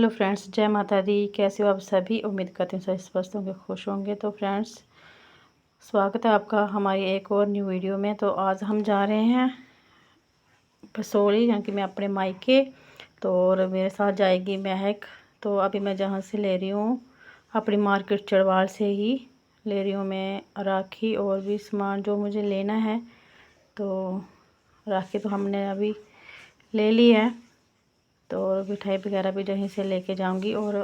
Hello friends, जय माता दी। कैसे हो आप सभी? उम्मीद करती हूँ सभी स्वस्थ होंगे, खुश होंगे। तो फ्रेंड्स, स्वागत है आपका हमारी एक और न्यू वीडियो में। तो आज हम जा रहे हैं बसोली, यानी कि मैं अपने मायके। तो और मेरे साथ जाएगी महक। तो अभी मैं जहाँ से ले रही हूँ, अपनी मार्केट चढ़वाल से ही ले रही हूँ मैं राखी और भी सामान जो मुझे लेना है। तो राखी तो हमने अभी ले ली है, तो मिठाई वगैरह भी यहीं से लेके जाऊंगी। और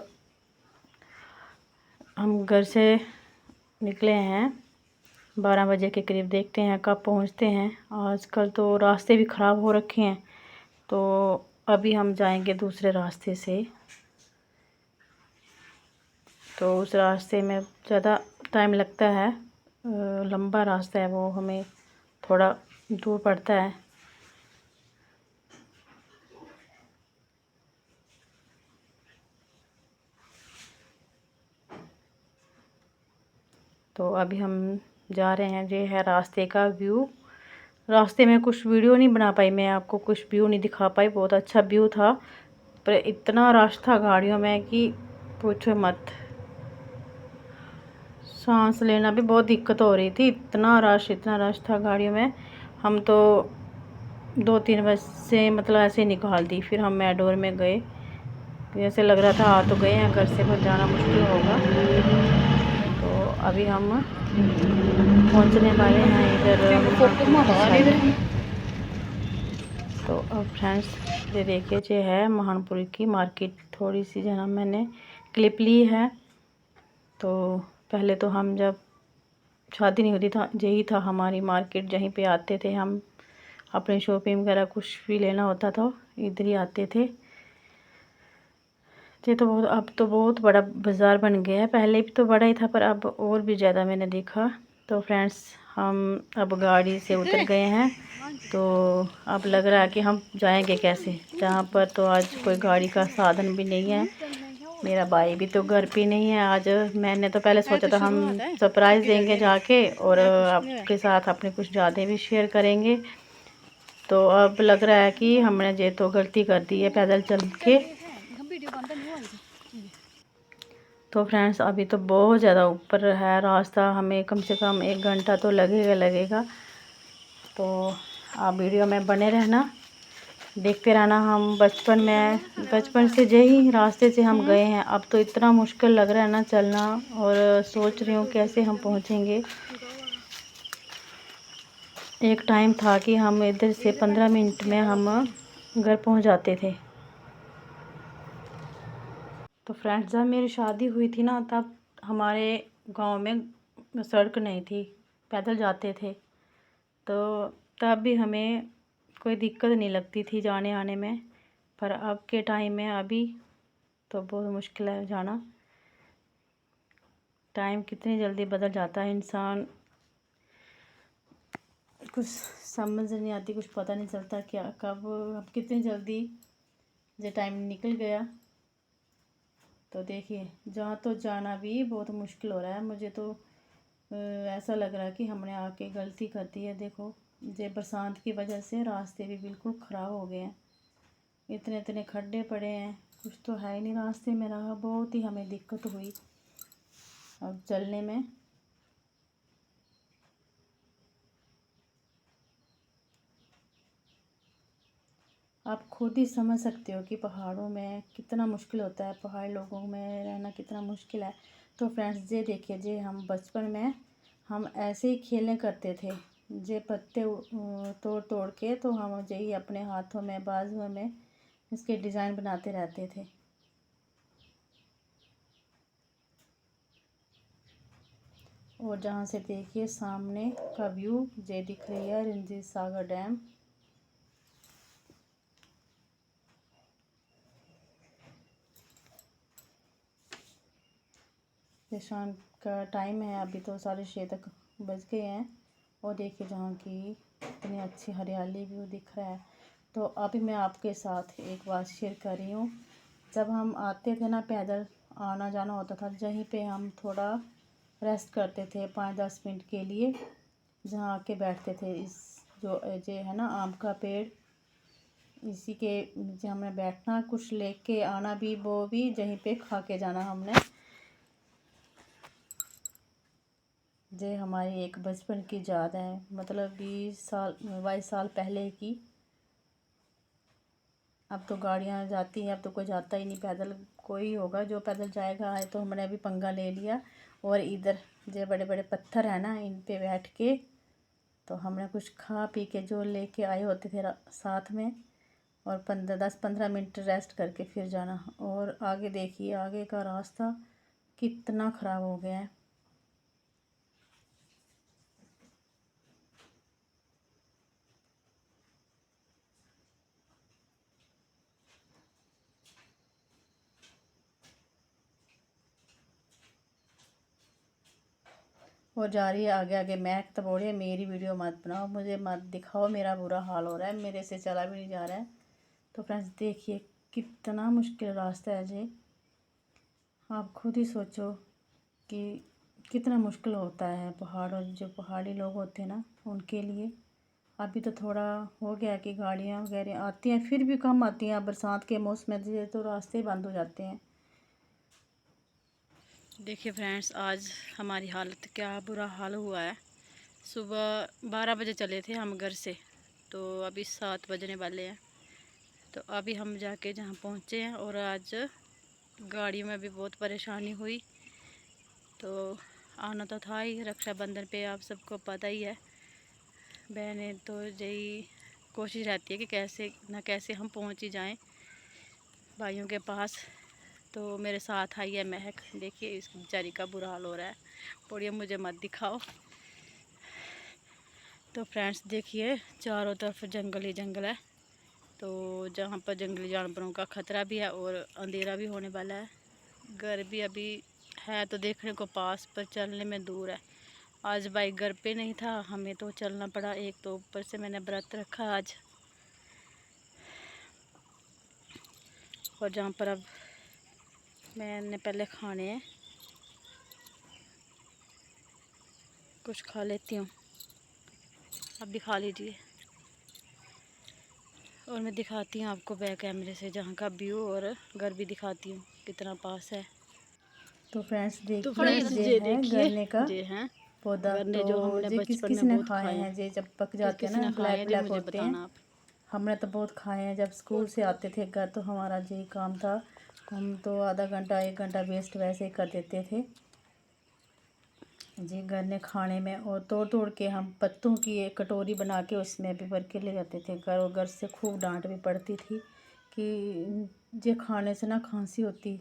हम घर से निकले हैं 12 बजे के करीब, देखते हैं कब पहुंचते हैं। आजकल तो रास्ते भी ख़राब हो रखे हैं, तो अभी हम जाएंगे दूसरे रास्ते से। तो उस रास्ते में ज़्यादा टाइम लगता है, लंबा रास्ता है वो, हमें थोड़ा दूर पड़ता है। तो अभी हम जा रहे हैं। ये है रास्ते का व्यू। रास्ते में कुछ वीडियो नहीं बना पाई मैं, आपको कुछ व्यू नहीं दिखा पाई। बहुत अच्छा व्यू था, पर इतना रश था गाड़ियों में कि पूछो मत। सांस लेना भी बहुत दिक्कत हो रही थी, इतना रश था गाड़ियों में। हम तो 2-3 बज से मतलब ऐसे ही निकाल दी। फिर हम मैडोर में गए, जैसे लग रहा था आ तो गए हैं घर से, पर जाना मुश्किल होगा। तो अभी हम पहुंचने वाले हैं इधर। तो अब फ्रेंड्स, ये देखिए, ये है महानपुर की मार्केट। थोड़ी सी जना मैंने क्लिप ली है। तो पहले तो हम जब शादी नहीं होती था, यही था हमारी मार्केट। यहीं पे आते थे हम, अपने शॉपिंग वगैरह कुछ भी लेना होता था इधर ही आते थे। ये तो बहुत, अब तो बहुत बड़ा बाज़ार बन गया है। पहले भी तो बड़ा ही था, पर अब और भी ज़्यादा मैंने देखा। तो फ्रेंड्स, हम अब गाड़ी से उतर गए हैं। तो अब लग रहा है कि हम जाएंगे कैसे, जहाँ पर तो आज कोई गाड़ी का साधन भी नहीं है। मेरा भाई भी तो घर पे नहीं है आज। मैंने तो पहले सोचा था हम सरप्राइज़ देंगे जाके, और आपके साथ अपने कुछ ज़्यादा भी शेयर करेंगे। तो अब लग रहा है कि हमने ये तो गलती कर दी है पैदल चल के। तो फ्रेंड्स, अभी तो बहुत ज़्यादा ऊपर है रास्ता, हमें कम से कम 1 घंटा तो लगेगा। तो आप वीडियो में बने रहना, देखते रहना। हम बचपन से यही रास्ते से हम गए हैं। अब तो इतना मुश्किल लग रहा है ना चलना, और सोच रही हूँ कैसे हम पहुँचेंगे। एक टाइम था कि हम इधर से 15 मिनट में हम घर पहुँच जाते थे। तो फ्रेंड्स, जब मेरी शादी हुई थी ना, तब हमारे गांव में सड़क नहीं थी, पैदल जाते थे। तो तब भी हमें कोई दिक्कत नहीं लगती थी जाने आने में। पर अब के टाइम में अभी तो बहुत मुश्किल है जाना। टाइम कितनी जल्दी बदल जाता है, इंसान कुछ समझ नहीं आती, कुछ पता नहीं चलता क्या कब अब कितनी जल्दी ये टाइम निकल गया। तो देखिए, जहाँ तो जाना भी बहुत मुश्किल हो रहा है मुझे। तो ऐसा लग रहा है कि हमने आके गलती कर दी है। देखो, ये बरसात की वजह से रास्ते भी बिल्कुल ख़राब हो गए हैं, इतने इतने खड्डे पड़े हैं, कुछ तो है ही नहीं रास्ते में रहा। बहुत ही हमें दिक्कत हुई अब चलने में। आप खुद ही समझ सकते हो कि पहाड़ों में कितना मुश्किल होता है, पहाड़ी लोगों में रहना कितना मुश्किल है। तो फ्रेंड्स, ये देखिए, ये हम बचपन में हम ऐसे ही खेलें करते थे। ये पत्ते तोड़ तोड़ के, तो हम यही अपने हाथों में, बाजुओं में इसके डिज़ाइन बनाते रहते थे। और जहाँ से देखिए सामने का व्यू ये दिख रही है रंजीत सागर डैम। ये शाम का टाइम है, अभी तो 6:30 तक बज गए हैं। और देखिए जहाँ की इतनी अच्छी हरियाली व्यू दिख रहा है। तो अभी मैं आपके साथ एक बात शेयर कर रही हूँ। जब हम आते थे ना, पैदल आना जाना होता था, यहीं पे हम थोड़ा रेस्ट करते थे 5-10 मिनट के लिए, जहाँ आके बैठते थे। इस जो ये है ना आम का पेड़, इसी के नीचे हमने बैठना, कुछ लेके आना भी, वो भी यहीं पे खा के जाना हमने। ये हमारी एक बचपन की याद है, मतलब 22 साल पहले की। अब तो गाड़ियाँ जाती हैं, अब तो कोई जाता ही नहीं पैदल। कोई होगा जो पैदल जाएगा। आए तो हमने अभी पंगा ले लिया, और इधर जो बड़े बड़े पत्थर है ना, इन पे बैठ के तो हमने कुछ खा पी के जो लेके आए होते थे साथ में, और 10-15 मिनट रेस्ट करके फिर जाना। और आगे देखिए, आगे का रास्ता कितना ख़राब हो गया है। और जा रही है आगे आगे। महक तो बोले मेरी वीडियो मत बनाओ, मुझे मत दिखाओ, मेरा बुरा हाल हो रहा है, मेरे से चला भी नहीं जा रहा है। तो फ्रेंड्स देखिए कितना मुश्किल रास्ता है जी। आप खुद ही सोचो कि कितना मुश्किल होता है पहाड़ों, जो पहाड़ी लोग होते हैं ना उनके लिए। अभी तो थोड़ा हो गया कि गाड़ियाँ वगैरह आती हैं, फिर भी कम आती हैं। बरसात के मौसम में तो रास्ते बंद हो जाते हैं। देखिए फ्रेंड्स, आज हमारी हालत क्या बुरा हाल हुआ है। सुबह 12 बजे चले थे हम घर से, तो अभी 7 बजने वाले हैं। तो अभी हम जाके जहाँ पहुँचे हैं, और आज गाड़ियों में भी बहुत परेशानी हुई। तो आना तो था ही, रक्षाबंधन पे आप सबको पता ही है, बहनें तो यही कोशिश रहती है कि कैसे ना कैसे हम पहुँच ही जाएँ भाइयों के पास। तो मेरे साथ आई है महक। देखिए इस बेचारी का बुरा हाल हो रहा है। बोलिए मुझे मत दिखाओ। तो फ्रेंड्स देखिए चारों तरफ जंगल ही जंगल है। तो जहाँ पर जंगली जानवरों का ख़तरा भी है, और अंधेरा भी होने वाला है। घर भी अभी है तो देखने को पास, पर चलने में दूर है। आज बाइक घर पे नहीं था, हमें तो चलना पड़ा। एक तो ऊपर से मैंने व्रत रखा आज, और जहाँ पर अब मैंने पहले खाने हैं, कुछ खा लेती हूँ। आप भी खा लीजिए, और मैं दिखाती हूँ आपको बैक कैमरे से जहाँ का व्यू, और घर भी दिखाती हूँ कितना पास है। तो फ्रेंड्स देखिए, ये है गन्ने का पौधा। गन्ने तो जो हमने ये बचपन किस में ने बहुत खाए खाए हैं, ये जब पक जाते हैं किस ना ने खाए ब्लैक हैं जी, ब्लैक मुझे होते हैं। बताना आप। हमने तो बहुत खाए हैं। जब स्कूल से आते थे घर, तो हमारा यही काम था, हम तो आधा घंटा 1 घंटा वेस्ट वैसे ही कर देते थे जी गन्ने खाने में। और तोड़ तोड़ के हम पत्तों की एक कटोरी बना के उसमें भी भर के ले जाते थे घर, और घर से खूब डांट भी पड़ती थी कि ये खाने से ना खांसी होती।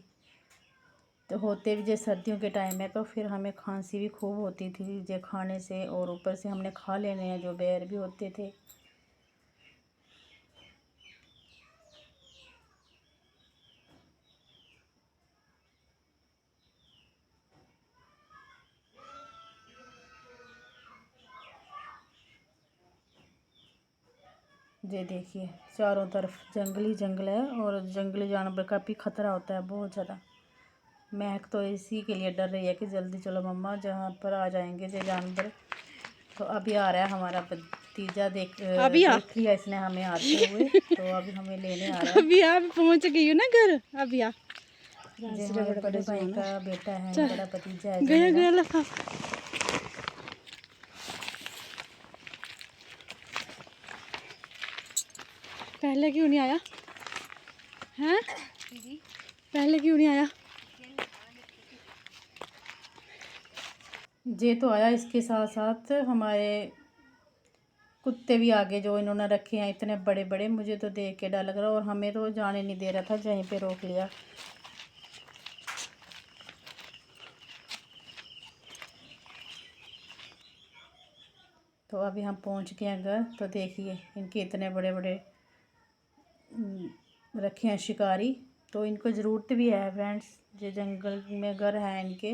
तो होते भी जो सर्दियों के टाइम में, तो फिर हमें खांसी भी खूब होती थी जे खाने से, और ऊपर से हमने खा लेने हैं जो बैर भी होते थे। ये देखिए चारों तरफ जंगली जंगल है, और जंगली जानवर का भी खतरा होता है बहुत ज़्यादा। महक तो इसी के लिए डर रही है कि जल्दी चलो मम्मा, जहाँ पर आ जाएंगे ये जानवर। तो अभी आ रहा है हमारा भतीजा, देख लिया इसने हमें आते हुए, तो अभी हमें लेने आ रहा है। अभी आप पहुंच गई हो ना घर। अभी आ ये हमारे बड़े भाई का बेटा है, बड़ा भतीजा है जो गया मेरा। गया लफा। पहले क्यों नहीं आया हैं? पहले क्यों नहीं आया? ये तो आया, इसके साथ साथ हमारे कुत्ते भी आगे जो इन्होंने रखे हैं इतने बड़े बड़े, मुझे तो देख के डर लग रहा, और हमें तो जाने नहीं दे रहा था, यहीं पे रोक लिया। तो अभी हम पहुंच गए हैं घर। तो देखिए इनके इतने बड़े बड़े रखे हैं शिकारी। तो इनको ज़रूरत भी है फ्रेंड्स, जो जंगल में घर है इनके,